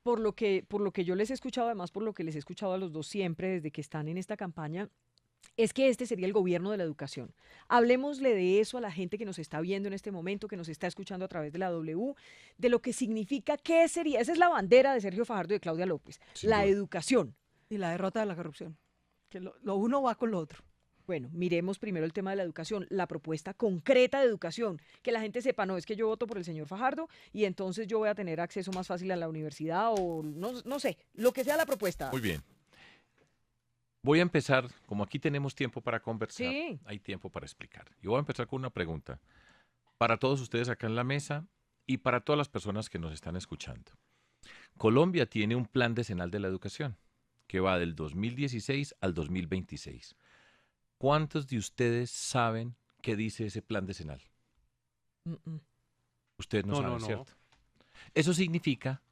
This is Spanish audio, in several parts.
por lo que yo les he escuchado, además por lo que les he escuchado a los dos siempre desde que están en esta campaña, es que este sería el gobierno de la educación. Hablemosle de eso a la gente que nos está viendo en este momento, que nos está escuchando a través de la W, de lo que significa, qué sería, esa es la bandera de Sergio Fajardo y de Claudia López, sin la duda. educación. Y la derrota de la corrupción, que lo uno va con lo otro. Bueno, miremos primero el tema de la educación, la propuesta concreta de educación, que la gente sepa, no es que yo voto por el señor Fajardo y entonces yo voy a tener acceso más fácil a la universidad o no sé, lo que sea la propuesta. Muy bien. Voy a empezar, como aquí tenemos tiempo para conversar, Sí, hay tiempo para explicar. Yo voy a empezar con una pregunta para todos ustedes acá en la mesa y para todas las personas que nos están escuchando. Colombia tiene un plan decenal de la educación que va del 2016 al 2026. ¿Cuántos de ustedes saben qué dice ese plan decenal? mm, mm. Ustedes no No, no, saben, no. ¿cierto? Eso significa,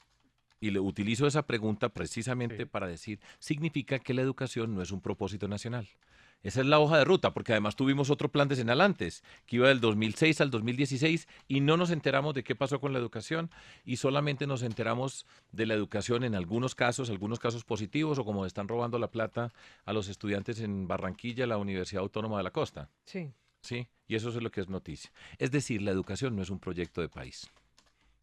y le utilizo esa pregunta precisamente Sí. para decir, significa que la educación no es un propósito nacional. Esa es la hoja de ruta, porque además tuvimos otro plan decenal antes, que iba del 2006 al 2016 y no nos enteramos de qué pasó con la educación y solamente nos enteramos de la educación en algunos casos positivos o como están robando la plata a los estudiantes en Barranquilla, la Universidad Autónoma de la Costa. Sí. ¿Sí? Y eso es lo que es noticia. Es decir, la educación no es un proyecto de país.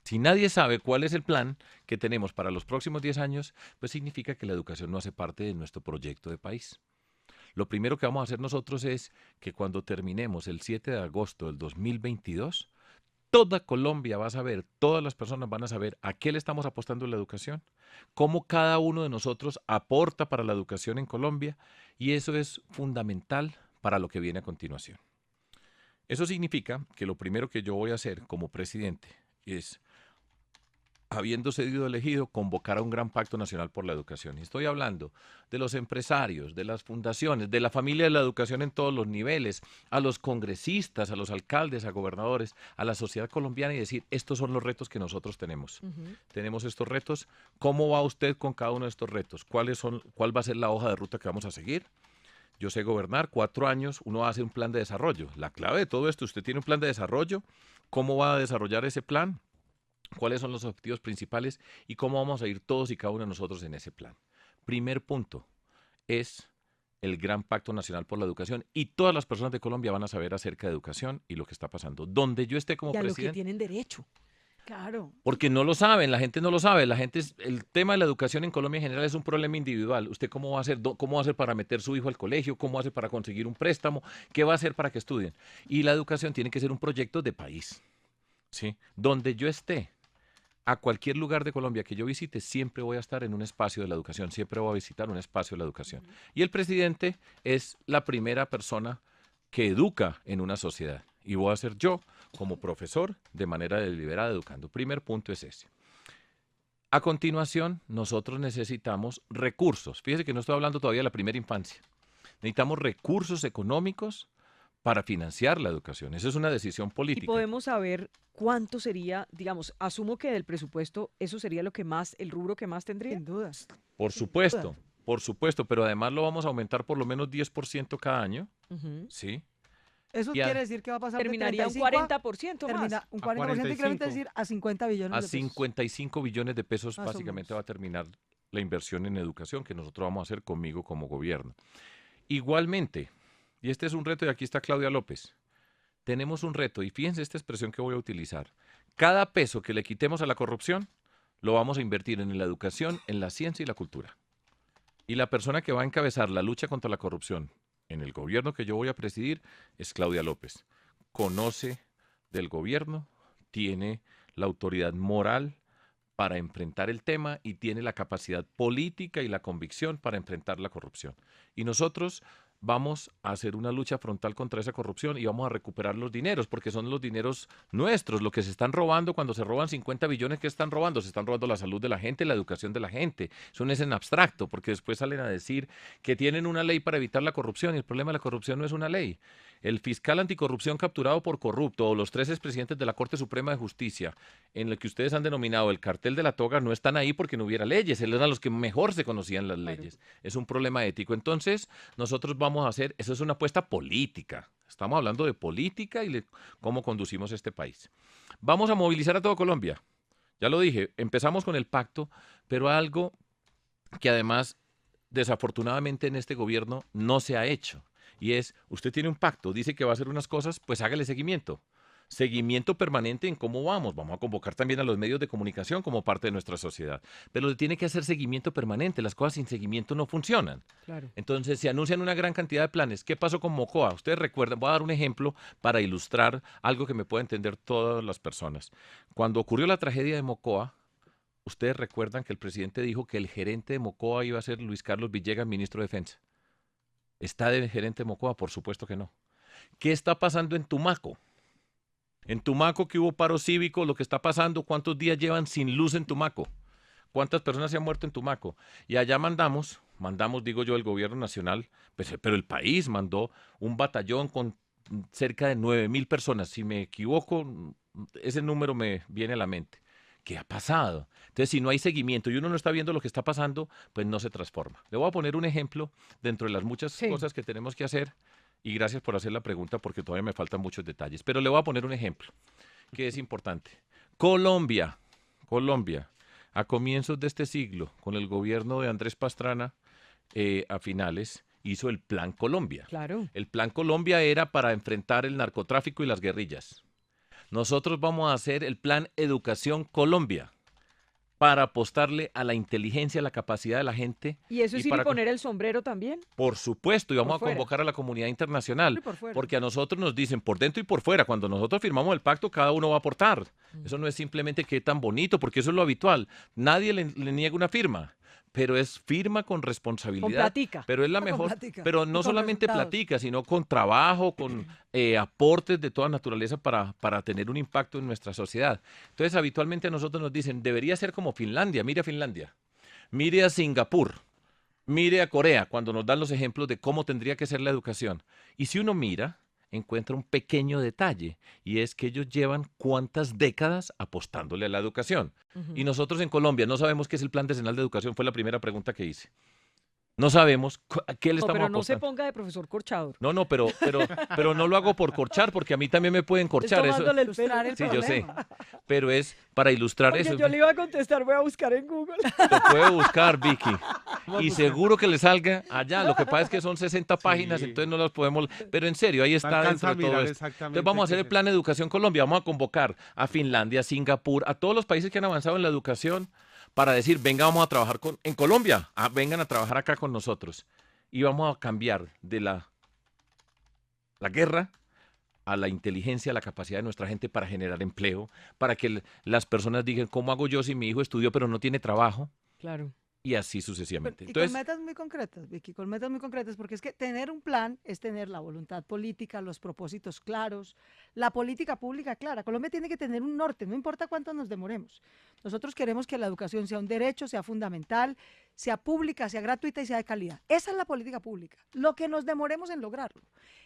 Si nadie sabe cuál es el plan que tenemos para los próximos 10 años, pues significa que la educación no hace parte de nuestro proyecto de país. Lo primero que vamos a hacer nosotros es que cuando terminemos el 7 de agosto del 2022, toda Colombia va a saber, todas las personas van a saber a qué le estamos apostando en la educación, cómo cada uno de nosotros aporta para la educación en Colombia y eso es fundamental para lo que viene a continuación. Eso significa que lo primero que yo voy a hacer como presidente es, habiendo sido elegido, convocar a un gran pacto nacional por la educación. Y estoy hablando de los empresarios, de las fundaciones, de la familia de la educación en todos los niveles, a los congresistas, a los alcaldes, a gobernadores, a la sociedad colombiana y decir, estos son los retos que nosotros tenemos. Ujú. Tenemos estos retos. ¿Cómo va usted con cada uno de estos retos? ¿Cuál va a ser la hoja de ruta que vamos a seguir? Yo sé gobernar, 4 años, uno hace un plan de desarrollo. La clave de todo esto, usted tiene un plan de desarrollo, ¿cómo va a desarrollar ese plan? ¿Cuáles son los objetivos principales? Y cómo vamos a ir todos y cada uno de nosotros en ese plan. Primer punto es el Gran Pacto Nacional por la Educación y todas las personas de Colombia van a saber acerca de educación y lo que está pasando. Donde yo esté como Y a lo que presidente, tienen derecho. Claro. porque no lo saben, la gente no lo sabe, el tema de la educación en Colombia en general es un problema individual. ¿Usted cómo va a hacer, cómo va a hacer para meter su hijo al colegio? ¿Cómo va a hacer para conseguir un préstamo? ¿Qué va a hacer para que estudien? Y la educación tiene que ser un proyecto de país, ¿sí? Donde yo esté, a cualquier lugar de Colombia que yo visite, siempre voy a estar en un espacio de la educación, siempre voy a visitar un espacio de la educación. Y el presidente es la primera persona que educa en una sociedad. Y voy a ser yo como profesor de manera deliberada educando. Primer punto es ese. A continuación, nosotros necesitamos recursos. Fíjese que no estoy hablando todavía de la primera infancia. Necesitamos recursos económicos para financiar la educación. Esa es una decisión Y política. podemos saber cuánto sería, digamos, asumo que del presupuesto eso sería lo que más, el rubro que más tendría. Sin duda. Por Sin duda. supuesto, pero además lo vamos a aumentar por lo menos 10% cada año, Ujú. ¿sí? Eso Y quiere decir que va a pasar de Terminaría un 35 a 40% más. termina un A 40% y quiere 45. decir a 50 billones a de pesos. 55 billones de pesos Más o básicamente menos. va a terminar la inversión en educación que nosotros vamos a hacer conmigo como gobierno. Igualmente, y este es un reto y aquí está Claudia López, tenemos un reto y fíjense esta expresión que voy a utilizar. Cada peso que le quitemos a la corrupción lo vamos a invertir en la educación, en la ciencia y la cultura. Y la persona que va a encabezar la lucha contra la corrupción en el gobierno que yo voy a presidir es Claudia López. Conoce del gobierno, tiene la autoridad moral para enfrentar el tema y tiene la capacidad política y la convicción para enfrentar la corrupción. Y nosotros vamos a hacer una lucha frontal contra esa corrupción y vamos a recuperar los dineros, porque son los dineros nuestros, lo que se están robando cuando se roban 50 billones que están robando, se están robando la salud de la gente, la educación de la gente. Eso no es en abstracto, porque después salen a decir que tienen una ley para evitar la corrupción y el problema de la corrupción no es una ley. El fiscal anticorrupción capturado por corrupto o los 3 expresidentes de la Corte Suprema de Justicia, en lo que ustedes han denominado el cartel de la toga, no están ahí porque no hubiera leyes, ellos eran los que mejor se conocían las Claro. leyes. Es un problema ético. Entonces, nosotros vamos a hacer, eso es una apuesta política. Estamos hablando de política y de cómo conducimos este país. Vamos a movilizar a todo Colombia. Ya lo dije, empezamos con el pacto, pero algo que además desafortunadamente en este gobierno no se ha hecho. Y es, usted tiene un pacto, dice que va a hacer unas cosas, pues hágale seguimiento. Seguimiento permanente en cómo vamos. Vamos a convocar también a los medios de comunicación como parte de nuestra sociedad. Pero le tiene que hacer seguimiento permanente. Las cosas sin seguimiento no funcionan. Claro. Entonces se anuncian una gran cantidad de planes. ¿Qué pasó con Mocoa? Ustedes recuerdan, voy a dar un ejemplo para ilustrar algo que me pueda entender todas las personas. Cuando ocurrió la tragedia de Mocoa, ustedes recuerdan que el presidente dijo que el gerente de Mocoa iba a ser Luis Carlos Villegas, ministro de Defensa. ¿Está de gerente de Mocoa? Por supuesto que no. ¿Qué está pasando en Tumaco? En Tumaco que hubo paro cívico, lo que está pasando, ¿cuántos días llevan sin luz en Tumaco? ¿Cuántas personas se han muerto en Tumaco? Y allá mandamos, digo yo, el gobierno nacional, pues, pero el país mandó un batallón con cerca de 9.000 personas. Si me equivoco, ese número me viene a la mente. ¿Qué ha pasado? Entonces, si no hay seguimiento y uno no está viendo lo que está pasando, pues no se transforma. Le voy a poner un ejemplo dentro de las muchas Sí. cosas que tenemos que hacer. Y gracias por hacer la pregunta porque todavía me faltan muchos detalles. Pero le voy a poner un ejemplo que es importante. Colombia, a comienzos de este siglo, con el gobierno de Andrés Pastrana, a finales, hizo el Plan Colombia. Claro. El Plan Colombia era para enfrentar el narcotráfico y las guerrillas. Nosotros vamos a hacer el Plan Educación Colombia para apostarle a la inteligencia, a la capacidad de la gente. ¿Y eso es ir y para poner el sombrero también? Por supuesto, y vamos a Por fuera. convocar a la comunidad internacional, Y por fuera. porque a nosotros nos dicen por dentro y por fuera, cuando nosotros firmamos el pacto, cada uno va a aportar. Eso no es simplemente que tan bonito, porque eso es lo habitual. Nadie le niega una firma, pero es firma con responsabilidad. Con platica. Pero es la Con mejor, plática pero y no con solamente resultados. platica, sino con trabajo, con aportes de toda naturaleza para tener un impacto en nuestra sociedad. Entonces, habitualmente a nosotros nos dicen, debería ser como Finlandia, mire a Finlandia, mire a Singapur. Mire a Corea cuando nos dan los ejemplos de cómo tendría que ser la educación. Y si uno mira, encuentra un pequeño detalle, y es que ellos llevan cuántas décadas apostándole a la educación. Y nosotros en Colombia no sabemos qué es el Plan Decenal de Educación, fue la primera pregunta que hice. No sabemos a qué le No, estamos pero no se apostando. ponga de profesor corchador. No, pero no lo hago por corchar, porque a mí también me pueden corchar. Es Eso, tomándole el Ilustrar pelo. el sí, yo sé, problema. pero es para ilustrar Porque eso. yo le iba a contestar, voy a buscar en Google. Lo puede buscar, Vicky. Y seguro que le salga allá. Lo que pasa es que son 60 páginas, Sí. entonces no las podemos. Pero en serio, ahí No está alcanza dentro a de todo mirar esto. exactamente Entonces vamos a hacer qué el es Plan de Educación Colombia. Vamos a convocar a Finlandia, a Singapur, a todos los países que han avanzado en la educación para decir, venga, vamos a trabajar en Colombia. Vengan a trabajar acá con nosotros. Y vamos a cambiar de la guerra a la inteligencia, a la capacidad de nuestra gente para generar empleo, para que las personas digan, ¿cómo hago yo si mi hijo estudió pero no tiene trabajo? Claro. Y así sucesivamente. Y Entonces, con metas muy concretas, Vicky, con metas muy concretas, porque es que tener un plan es tener la voluntad política, los propósitos claros, la política pública clara. Colombia tiene que tener un norte, no importa cuánto nos demoremos. Nosotros queremos que la educación sea un derecho, sea fundamental, sea pública, sea gratuita y sea de calidad. Esa es la política pública, lo que nos demoremos en lograrlo.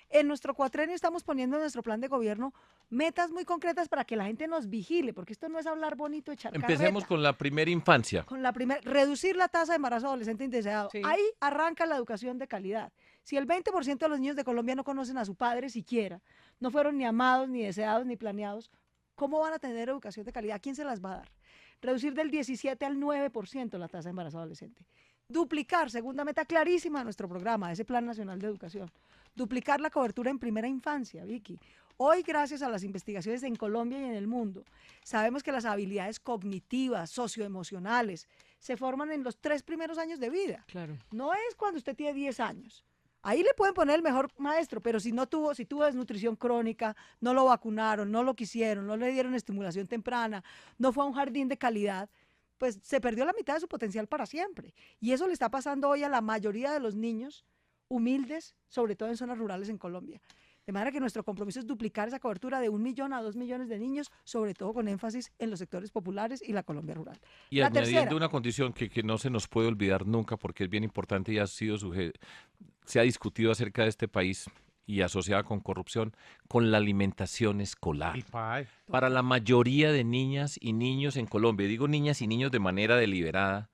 En nuestro cuatrenio estamos poniendo en nuestro plan de gobierno metas muy concretas para que la gente nos vigile, porque esto no es hablar bonito, echar empecemos carreta. con la primera infancia. Con la primera, reducir la tasa de embarazo adolescente indeseado. Sí. Ahí arranca la educación de calidad. Si el 20% de los niños de Colombia no conocen a su padre siquiera, no fueron ni amados, ni deseados, ni planeados, ¿cómo van a tener educación de calidad? ¿Quién se las va a dar? Reducir del 17 al 9% la tasa de embarazo adolescente. Duplicar, segunda meta clarísima de nuestro programa, de ese Plan Nacional de Educación. Duplicar la cobertura en primera infancia, Vicky. Hoy, gracias a las investigaciones en Colombia y en el mundo, sabemos que las habilidades cognitivas, socioemocionales, se forman en los 3 primeros años de vida. Claro. No es cuando usted tiene 10 años. Ahí le pueden poner el mejor maestro, pero si tuvo desnutrición crónica, no lo vacunaron, no lo quisieron, no le dieron estimulación temprana, no fue a un jardín de calidad, pues se perdió la mitad de su potencial para siempre. Y eso le está pasando hoy a la mayoría de los niños humildes, sobre todo en zonas rurales en Colombia. De manera que nuestro compromiso es duplicar esa cobertura de 1 millón a 2 millones de niños, sobre todo con énfasis en los sectores populares y la Colombia rural. Y La añadiendo tercera. una condición que no se nos puede olvidar nunca porque es bien importante y se ha discutido acerca de este país y asociada con corrupción, con la alimentación escolar. Y pae. Para la mayoría de niñas y niños en Colombia, digo niñas y niños de manera deliberada,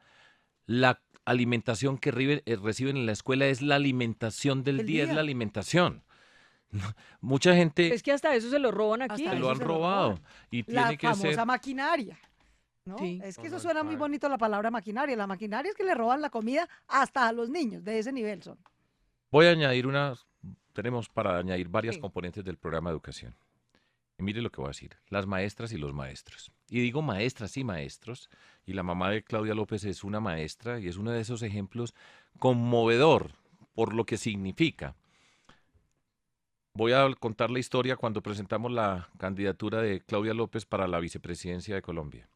la alimentación que reciben en la escuela es la alimentación del Del día, es día. la alimentación. Mucha gente Es que hasta eso se lo roban aquí. Hasta se lo eso han se lo robado roban. y La tiene que famosa ser... maquinaria. ¿no? Sí. Es que No, eso no, suena muy paga. bonito la palabra maquinaria. La maquinaria es que le roban la comida hasta a los niños, de ese nivel son. Voy a añadir tenemos para añadir varias Sí. componentes del programa de educación. Y mire lo que voy a decir, las maestras y los maestros. Y digo maestras y maestros, y la mamá de Claudia López es una maestra y es uno de esos ejemplos conmovedor por lo que significa. Voy a contar la historia cuando presentamos la candidatura de Claudia López para la vicepresidencia de Colombia.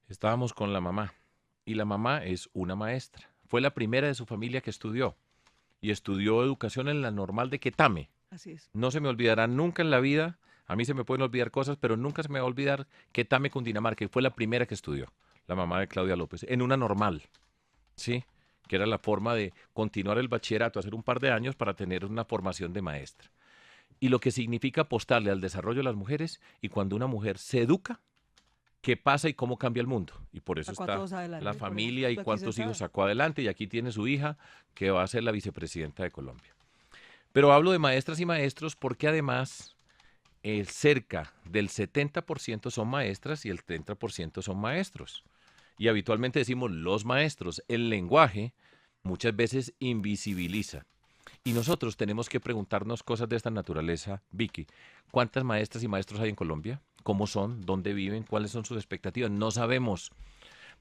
Estábamos con la mamá y la mamá es una maestra. Fue la primera de su familia que estudió y estudió educación en la normal de Quetame. Así es. No se me olvidará nunca en la vida, a mí se me pueden olvidar cosas, pero nunca se me va a olvidar Quetame, Cundinamarca, que fue la primera que estudió, la mamá de Claudia López, en una normal, ¿sí? Que era la forma de continuar el bachillerato, hacer un par de años para tener una formación de maestra. Y lo que significa apostarle al desarrollo de las mujeres y cuando una mujer se educa, qué pasa y cómo cambia el mundo. Y por eso Sacó a está todos adelante, la por eso familia y está aquí cuántos hijos sentada. sacó adelante. Y aquí tiene su hija, que va a ser la vicepresidenta de Colombia. Pero hablo de maestras y maestros porque además cerca del 70% son maestras y el 30% son maestros. Y habitualmente decimos los maestros. El lenguaje muchas veces invisibiliza. Y nosotros tenemos que preguntarnos cosas de esta naturaleza, Vicky. ¿Cuántas maestras y maestros hay en Colombia? ¿Cómo son? ¿Dónde viven? ¿Cuáles son sus expectativas? No sabemos.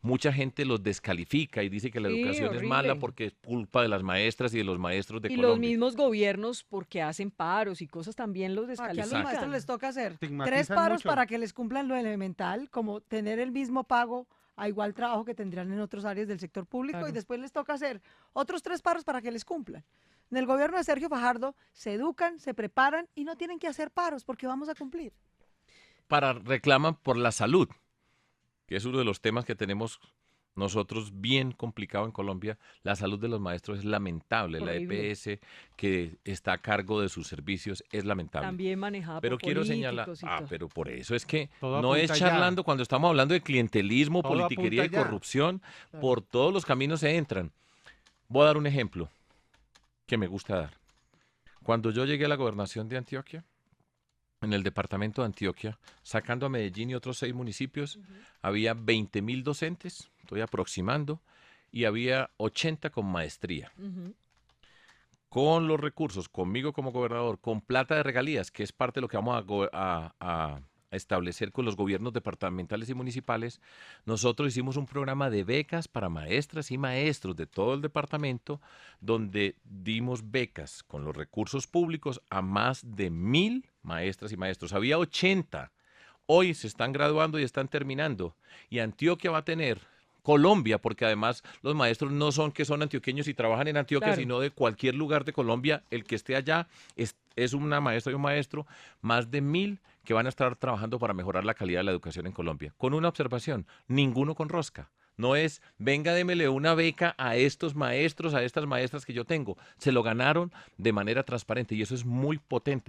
Mucha gente los descalifica y dice que la Sí, educación es mala horrible. porque es culpa de las maestras y de los maestros de Y los Colombia. mismos gobiernos, porque hacen paros y cosas, también los Aquí a los maestros descalifican. les toca hacer 3 Estigmatizan paros mucho. para que les cumplan lo elemental, como tener el mismo pago a igual trabajo que tendrían en otras áreas del sector público, y Claro. después les toca hacer otros 3 paros para que les cumplan. En el gobierno de Sergio Fajardo se educan, se preparan y no tienen que hacer paros porque vamos a cumplir. Reclaman por la salud, que es uno de los temas que tenemos nosotros bien complicado en Colombia. La salud de los maestros es lamentable. La Horrible. EPS que está a cargo de sus servicios es lamentable. También manejada Pero por quiero señalar, políticos y todo. pero por eso es que Todo no es apunta allá. charlando cuando estamos hablando de clientelismo, Todo politiquería y apunta allá. corrupción, Claro. por todos los caminos se entran. Voy a dar un ejemplo que me gusta dar. Cuando yo llegué a la gobernación de Antioquia, en el departamento de Antioquia, sacando a Medellín y otros 6 municipios, había 20.000 docentes, estoy aproximando, y había 80 con maestría. Ujú. Con los recursos, conmigo como gobernador, con plata de regalías, que es parte de lo que vamos a establecer con los gobiernos departamentales y municipales, nosotros hicimos un programa de becas para maestras y maestros de todo el departamento, donde dimos becas con los recursos públicos a más de 1.000 maestras y maestros. Había 80. Hoy se están graduando y están terminando. Y Antioquia va a tener, Colombia, porque además los maestros no son que son antioqueños y trabajan en Antioquia, Claro. sino de cualquier lugar de Colombia. El que esté allá es una maestra y un maestro, más de 1.000 que van a estar trabajando para mejorar la calidad de la educación en Colombia. Con una observación, ninguno con rosca. No es, venga, démele una beca a estos maestros, a estas maestras que yo tengo. Se lo ganaron de manera transparente y eso es muy potente.